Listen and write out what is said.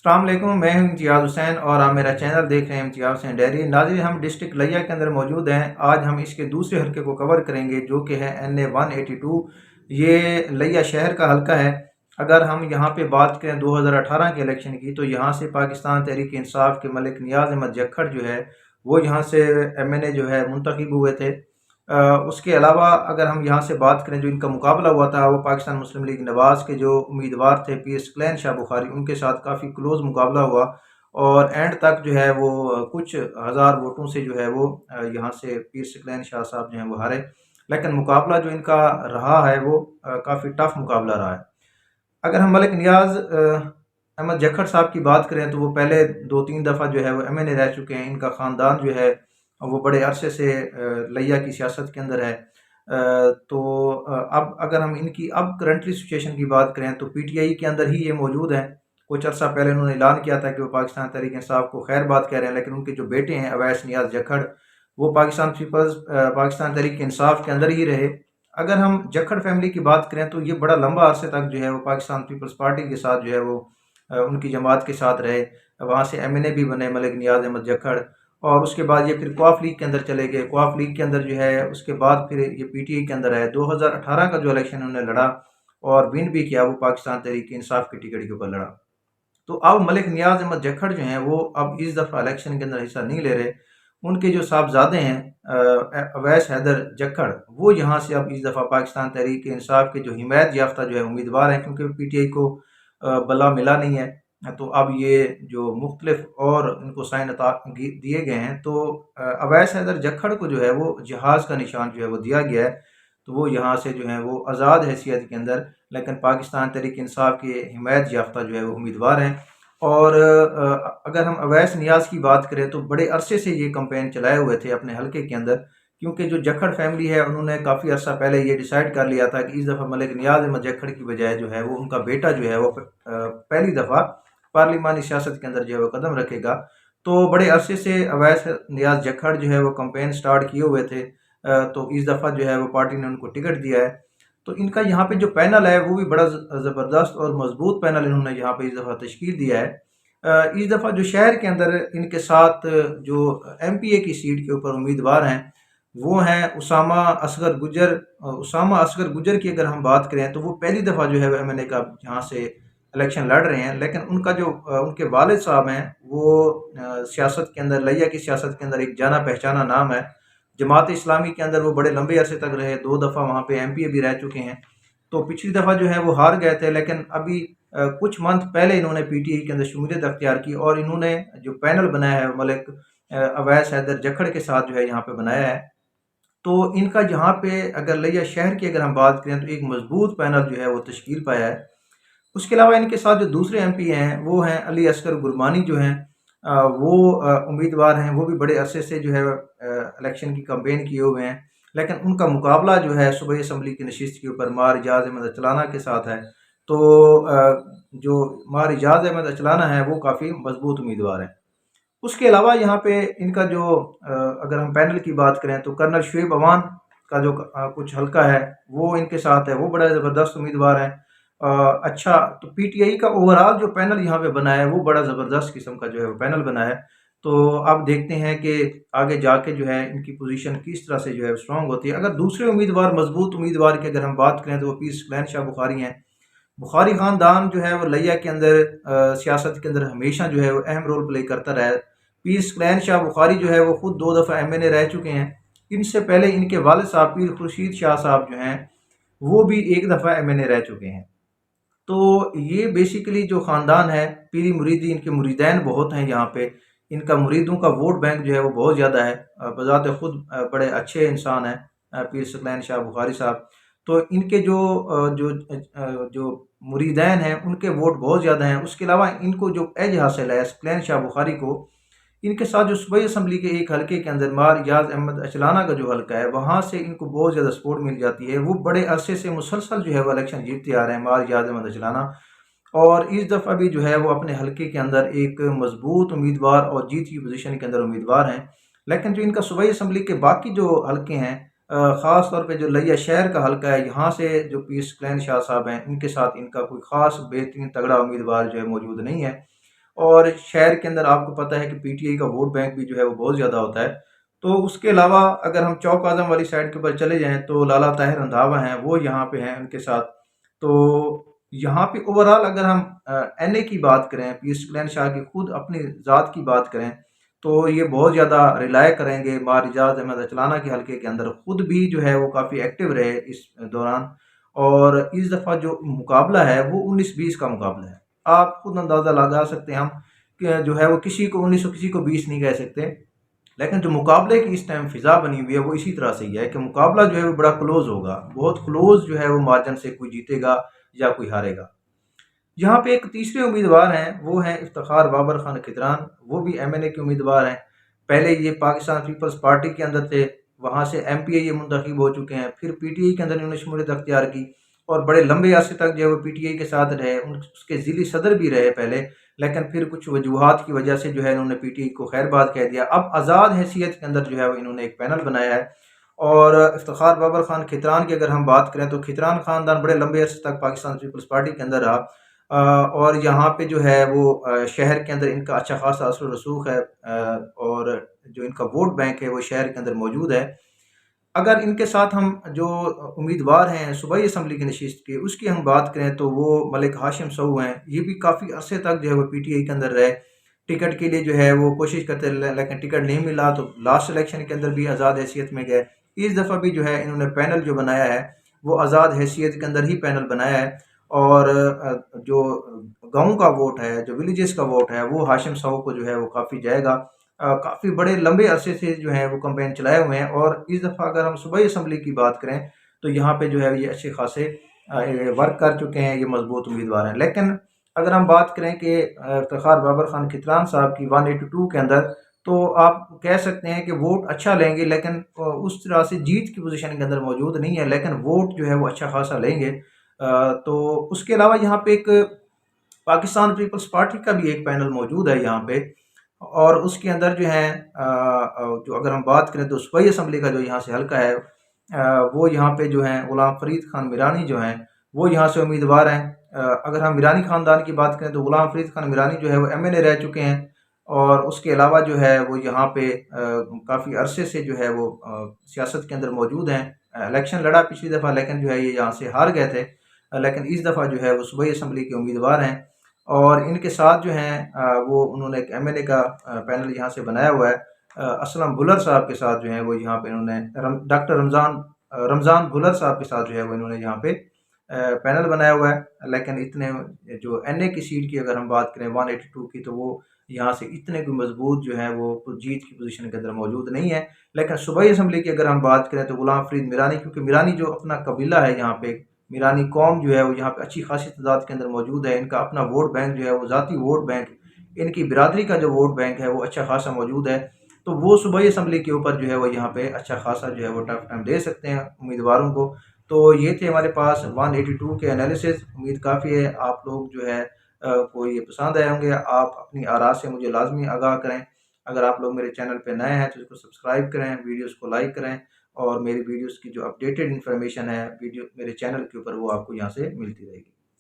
السلام علیکم، میں ہوں امتیاز حسین اور آپ میرا چینل دیکھ رہے ہیں امتیاز حسین ڈیری۔ ناظرین، ہم ڈسٹرکٹ لیا کے اندر موجود ہیں۔ آج ہم اس کے دوسرے حلقے کو کور کریں گے جو کہ ہے NA 182۔ یہ لیا شہر کا حلقہ ہے۔ اگر ہم یہاں پہ بات کریں 2018 کے الیکشن کی، تو یہاں سے پاکستان تحریک انصاف کے ملک نیاز احمد جکھڑ جو ہے وہ یہاں سے MNA جو ہے منتخب ہوئے تھے۔ اس کے علاوہ اگر ہم یہاں سے بات کریں، جو ان کا مقابلہ ہوا تھا وہ پاکستان مسلم لیگ نواز کے جو امیدوار تھے پیر سکلین شاہ بخاری، ان کے ساتھ کافی کلوز مقابلہ ہوا اور اینڈ تک جو ہے وہ کچھ ہزار ووٹوں سے جو ہے وہ یہاں سے پیر سکلین شاہ صاحب جو ہیں وہ ہارے۔ لیکن مقابلہ جو ان کا رہا ہے وہ کافی ٹف مقابلہ رہا ہے۔ اگر ہم ملک نیاز احمد جکھڑ صاحب کی بات کریں تو وہ پہلے 2-3 دفعہ جو ہے وہ MNA رہ چکے ہیں۔ ان کا خاندان جو ہے وہ بڑے عرصے سے لیا کی سیاست کے اندر ہے۔ تو اب اگر ہم ان کی اب کرنٹلی سچویشن کی بات کریں تو PTI کے اندر ہی یہ موجود ہیں۔ کچھ عرصہ پہلے انہوں نے اعلان کیا تھا کہ وہ پاکستان تحریک انصاف کو خیر بات کہہ رہے ہیں، لیکن ان کے جو بیٹے ہیں اویس نیاز جکھڑ، وہ پاکستان تحریک انصاف کے اندر ہی رہے۔ اگر ہم جکھڑ فیملی کی بات کریں تو یہ بڑا لمبا عرصے تک جو ہے وہ پاکستان پیپلز پارٹی کے ساتھ جو ہے وہ ان کی جماعت کے ساتھ رہے۔ وہاں سے MNA بھی بنے ملک نیاز احمد جکھڑ، اور اس کے بعد یہ پھر قواف لیگ کے اندر چلے گئے۔ قواف لیگ کے اندر جو ہے اس کے بعد پھر یہ PTI کے اندر ہے۔ 2018 کا جو الیکشن انہوں نے لڑا اور ون بھی کیا، وہ پاکستان تحریک انصاف کی ٹکٹ کے اوپر لڑا۔ تو اب ملک نیاز احمد جکھڑ جو ہیں وہ اب اس دفعہ الیکشن کے اندر حصہ نہیں لے رہے۔ ان کے جو صاحبزادے ہیں اویس حیدر جکھڑ، وہ یہاں سے اب اس دفعہ پاکستان تحریک انصاف کے جو حمایت یافتہ جو ہے امیدوار ہیں، کیونکہ PTI کو بلا ملا نہیں ہے، تو اب یہ جو مختلف اور ان کو سائن دیے گئے ہیں، تو اویس حیدر جکھڑ کو جو ہے وہ جہاز کا نشان جو ہے وہ دیا گیا ہے، تو وہ یہاں سے جو ہے وہ آزاد حیثیت کے اندر، لیکن پاکستان تحریک انصاف کے حمایت یافتہ جو ہے وہ امیدوار ہیں۔ اور اگر ہم اویس نیاز کی بات کریں تو بڑے عرصے سے یہ کمپین چلائے ہوئے تھے اپنے حلقے کے اندر، کیونکہ جو جکھڑ فیملی ہے انہوں نے کافی عرصہ پہلے یہ ڈیسائیڈ کر لیا تھا کہ اس دفعہ ملک نیاز احمد جکھڑ کی بجائے جو ہے وہ ان کا بیٹا جو ہے وہ پہلی دفعہ پارلیمانی سیاست کے اندر جو ہے وہ قدم رکھے گا۔ تو بڑے عرصے سے اویس نیاز جکھڑ جو ہے وہ کمپین سٹارٹ کیے ہوئے تھے، تو اس دفعہ جو ہے وہ پارٹی نے ان کو ٹکٹ دیا ہے۔ تو ان کا یہاں پہ جو پینل ہے وہ بھی بڑا زبردست اور مضبوط پینل انہوں نے یہاں پہ اس دفعہ تشکیل دیا ہے۔ اس دفعہ جو شہر کے اندر ان کے ساتھ جو MPA کی سیٹ کے اوپر امیدوار ہیں وہ ہیں اسامہ اصغر گجر۔ اسامہ اصغر گجر کی اگر ہم بات کریں تو وہ پہلی دفعہ جو ہے وہ MNA کا یہاں سے الیکشن لڑ رہے ہیں، لیکن ان کا جو ان کے والد صاحب ہیں وہ سیاست کے اندر، لیا کی سیاست کے اندر ایک جانا پہچانا نام ہے۔ جماعت اسلامی کے اندر وہ بڑے لمبے عرصے تک رہے، 2 دفعہ وہاں پہ MPA بھی رہ چکے ہیں۔ تو پچھلی دفعہ جو ہے وہ ہار گئے تھے، لیکن ابھی کچھ منتھ پہلے انہوں نے PTI کے اندر شمولیت اختیار کی اور انہوں نے جو پینل بنایا ہے ملک اویس حیدر جکھڑ کے ساتھ جو ہے یہاں پہ بنایا ہے۔ تو ان کا یہاں پہ اگر لیا شہر کی اگر ہم بات کریں تو ایک مضبوط پینل جو ہے وہ تشکیل پایا ہے۔ اس کے علاوہ ان کے ساتھ جو دوسرے MP ہیں وہ ہیں علی اصغر گرمانی جو ہیں، وہ امیدوار ہیں، وہ بھی بڑے عرصے سے جو ہے الیکشن کی کمپین کیے ہوئے ہیں، لیکن ان کا مقابلہ جو ہے صوبائی اسمبلی کی نشست کے اوپر مار اجاز احمد اچلانہ کے ساتھ ہے۔ تو جو مار اجاز احمد اچلانہ ہیں وہ کافی مضبوط امیدوار ہیں۔ اس کے علاوہ یہاں پہ ان کا جو اگر ہم پینل کی بات کریں تو کرنل شعیب اوان کا جو کچھ حلقہ ہے وہ ان کے ساتھ ہے، وہ بڑا زبردست امیدوار ہیں۔ اچھا، تو PTI کا اوورال جو پینل یہاں پہ بنا ہے وہ بڑا زبردست قسم کا جو ہے وہ پینل بنا ہے۔ تو اب دیکھتے ہیں کہ آگے جا کے جو ہے ان کی پوزیشن کس طرح سے جو ہے اسٹرانگ ہوتی ہے۔ اگر دوسرے امیدوار مضبوط امیدوار کی اگر ہم بات کریں تو وہ پیر سکلین شاہ بخاری ہیں۔ بخاری خاندان جو ہے وہ لیا کے اندر سیاست کے اندر ہمیشہ جو ہے وہ اہم رول پلے کرتا رہا ہے۔ پیر سکلین شاہ بخاری جو ہے وہ خود 2 دفعہ MNA رہ چکے ہیں۔ ان سے پہلے ان کے والد صاحب پیر خورشید شاہ صاحب جو ہیں وہ بھی 1 دفعہ MNA رہ چکے ہیں۔ تو یہ بیسیکلی جو خاندان ہے، پیری مریدی، ان کے مریدین بہت ہیں یہاں پہ، ان کا مریدوں کا ووٹ بینک جو ہے وہ بہت زیادہ ہے۔ بذات خود بڑے اچھے انسان ہیں پیر سکلین شاہ بخاری صاحب۔ تو ان کے جو مریدین ہیں ان کے ووٹ بہت زیادہ ہیں۔ اس کے علاوہ ان کو جو ایج حاصل ہے سکلین شاہ بخاری کو، ان کے ساتھ جو صوبائی اسمبلی کے ایک حلقے کے اندر مار اجاز احمد اچلانہ کا جو حلقہ ہے وہاں سے ان کو بہت زیادہ سپورٹ مل جاتی ہے۔ وہ بڑے عرصے سے مسلسل جو ہے وہ الیکشن جیتتے آ رہے ہیں مار اجاز احمد اچلانہ، اور اس دفعہ بھی جو ہے وہ اپنے حلقے کے اندر ایک مضبوط امیدوار اور جیت کی پوزیشن کے اندر امیدوار ہیں۔ لیکن جو ان کا صوبائی اسمبلی کے باقی جو حلقے ہیں، خاص طور پہ جو لیا شہر کا حلقہ ہے، یہاں سے جو پیر سکلین شاہ صاحب ہیں ان کے ساتھ ان کا کوئی خاص بہترین تگڑا امیدوار جو ہے موجود نہیں ہے۔ اور شہر کے اندر آپ کو پتہ ہے کہ پی ٹی آئی کا ووٹ بینک بھی جو ہے وہ بہت زیادہ ہوتا ہے۔ تو اس کے علاوہ اگر ہم چوک اعظم والی سائڈ کے اوپر چلے جائیں تو لالا طاہر رندھاوا ہیں، وہ یہاں پہ ہیں ان کے ساتھ۔ تو یہاں پہ اوورال اگر ہم این اے کی بات کریں، پیرس کلین شاہ کی خود اپنی ذات کی بات کریں، تو یہ بہت زیادہ ریلائے کریں گے مارجاز احمد اچلانہ کے حلقے کے اندر، خود بھی جو ہے وہ کافی ایکٹیو رہے اس دوران۔ اور اس دفعہ جو مقابلہ ہے وہ 19-20 کا مقابلہ ہے۔ آپ خود اندازہ لگا سکتے ہیں ہم کہ جو ہے وہ کسی کو 19 اور کسی کو 20 نہیں کہہ سکتے، لیکن جو مقابلے کی اس ٹائم فضا بنی ہوئی ہے وہ اسی طرح سے ہی ہے کہ مقابلہ جو ہے وہ بڑا کلوز ہوگا، بہت کلوز جو ہے وہ مارجن سے کوئی جیتے گا یا کوئی ہارے گا۔ یہاں پہ ایک تیسرے امیدوار ہیں، وہ ہیں افتخار بابر خان کھتران، وہ بھی ایم این اے کے امیدوار ہیں۔ پہلے یہ پاکستان پیپلز پارٹی کے اندر تھے، وہاں سے ایم پی اے یہ منتخب ہو چکے ہیں، پھر پی ٹی آئی کے اندر انہوں نے شمولیت اختیار کی اور بڑے لمبے عرصے تک جو ہے وہ پی ٹی آئی کے ساتھ رہے، اس کے ضلعی صدر بھی رہے پہلے، لیکن پھر کچھ وجوہات کی وجہ سے جو ہے انہوں نے پی ٹی آئی کو خیر بات کہہ دیا۔ اب آزاد حیثیت کے اندر جو ہے وہ انہوں نے ایک پینل بنایا ہے، اور افتخار بابر خان کھتران کی اگر ہم بات کریں تو کھتران خاندان بڑے لمبے عرصے تک پاکستان پیپلز پارٹی کے اندر رہا، اور یہاں پہ جو ہے وہ شہر کے اندر ان کا اچھا خاصا اثر و رسوخ ہے، اور جو ان کا ووٹ بینک ہے وہ شہر کے اندر موجود ہے۔ اگر ان کے ساتھ ہم جو امیدوار ہیں صوبائی اسمبلی کی نشست کے، اس کی ہم بات کریں تو وہ ملک ہاشم سعو ہیں، یہ بھی کافی عرصے تک جو ہے وہ پی ٹی آئی کے اندر رہے، ٹکٹ کے لیے جو ہے وہ کوشش کرتے رہے لیکن ٹکٹ نہیں ملا، تو لاسٹ الیکشن کے اندر بھی آزاد حیثیت میں گئے۔ اس دفعہ بھی جو ہے انہوں نے پینل جو بنایا ہے وہ آزاد حیثیت کے اندر ہی پینل بنایا ہے، اور جو گاؤں کا ووٹ ہے، جو ولیجز کا ووٹ ہے، وہ ہاشم سعو کو جو ہے وہ کافی جائے گا۔ کافی بڑے لمبے عرصے سے جو ہے وہ کمپین چلائے ہوئے ہیں، اور اس دفعہ اگر ہم صوبائی اسمبلی کی بات کریں تو یہاں پہ جو ہے یہ اچھے خاصے ورک کر چکے ہیں، یہ مضبوط امیدوار ہیں۔ لیکن اگر ہم بات کریں کہ افتخار بابر خان کھتران صاحب کی 182 کے اندر، تو آپ کہہ سکتے ہیں کہ ووٹ اچھا لیں گے لیکن اس طرح سے جیت کی پوزیشن کے اندر موجود نہیں ہے، لیکن ووٹ جو ہے وہ اچھا خاصا لیں گے۔ تو اس کے علاوہ یہاں پہ ایک پاکستان پیپلز پارٹی کا بھی ایک پینل موجود ہے یہاں پہ، اور اس کے اندر جو ہیں جو اگر ہم بات کریں تو صوبائی اسمبلی کا جو یہاں سے حلقہ ہے، وہ یہاں پہ جو ہیں غلام فرید خان میرانی جو ہیں وہ یہاں سے امیدوار ہیں۔ اگر ہم میرانی خاندان کی بات کریں تو غلام فرید خان میرانی جو ہے وہ ایم این اے رہ چکے ہیں، اور اس کے علاوہ جو ہے وہ یہاں پہ کافی عرصے سے جو ہے وہ سیاست کے اندر موجود ہیں۔ الیکشن لڑا پچھلی دفعہ لیکن جو ہے یہ یہاں سے ہار گئے تھے، لیکن اس دفعہ جو ہے وہ صوبائی اسمبلی کے امیدوار ہیں، اور ان کے ساتھ جو ہیں وہ انہوں نے ایک ایم این اے کا پینل یہاں سے بنایا ہوا ہے۔ اسلم بھلر صاحب کے ساتھ جو ہے وہ یہاں پہ انہوں نے ڈاکٹر رمضان بھلر صاحب کے ساتھ جو ہے وہ انہوں نے یہاں پہ پینل بنایا ہوا ہے، لیکن اتنے جو این اے کی سیٹ کی اگر ہم بات کریں 182 کی، تو وہ یہاں سے اتنے کوئی مضبوط جو ہے وہ جیت کی پوزیشن کے اندر موجود نہیں ہے۔ لیکن صوبائی اسمبلی کی اگر ہم بات کریں تو غلام فرید میرانی، کیونکہ میرانی جو اپنا قبیلہ ہے یہاں پہ، میرانی قوم جو ہے وہ یہاں پہ اچھی خاصی تعداد کے اندر موجود ہے، ان کا اپنا ووٹ بینک جو ہے وہ ذاتی ووٹ بینک، ان کی برادری کا جو ووٹ بینک ہے وہ اچھا خاصا موجود ہے، تو وہ صوبائی اسمبلی کے اوپر جو ہے وہ یہاں پہ اچھا خاصا جو ہے وہ ٹف ٹائم دے سکتے ہیں امیدواروں کو۔ تو یہ تھے ہمارے پاس 182 کے انالیسز، امید کافی ہے آپ لوگ جو ہے کو یہ پسند آئے ہوں گے۔ آپ اپنی آراء سے مجھے لازمی آگاہ کریں۔ اگر آپ لوگ میرے چینل پہ نئے ہیں تو اس کو سبسکرائب کریں، ویڈیوز کو لائک کریں، اور میری ویڈیوز کی جو اپڈیٹڈ انفارمیشن ہے ویڈیو میرے چینل کے اوپر وہ آپ کو یہاں سے ملتی رہے گی۔